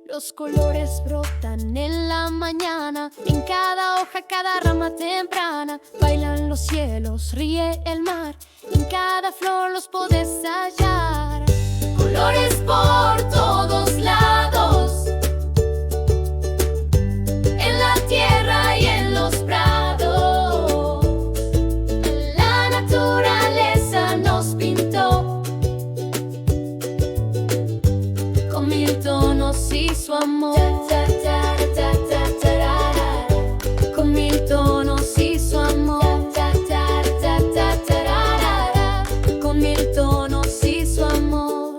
Los colores brotan en la mañana, en cada hoja, cada rama temprana. Bailan los cielos, ríe el mar, en cada flor los podés hallar. Colores por todos lados, en la tierra y en los prados. La naturaleza nos pintó con mil tonos y su amor. Con mil tonos y su amor. Con mil tonos y su amor.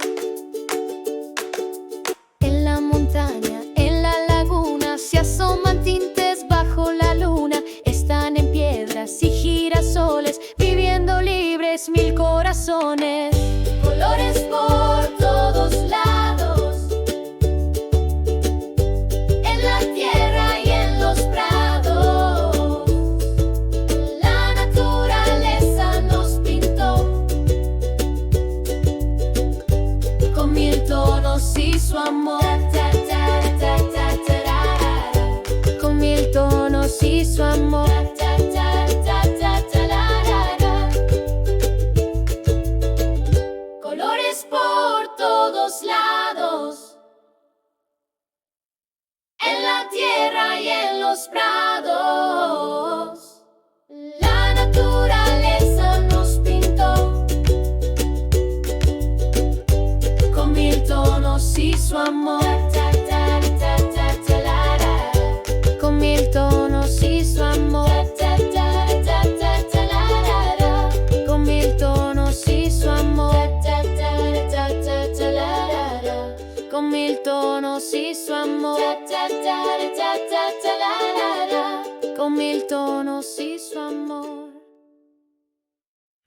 En la montaña, en la laguna, se asoman tintes bajo la luna. Están en piedras y girasoles, viviendo libres mil corazones. Colores por todos lados, en la tierra y en los prados. La naturaleza nos pintó con mil tonos y su amor. Con mil tonos y su amor. Colores por todos lados, en la tierra y en los prados. La naturaleza nos pintó con mil tonos y su amor. Con mil tonos y su amor. Con mil tonos y su amor. Con mil tonos y su amor. Con mil tonos y su amor.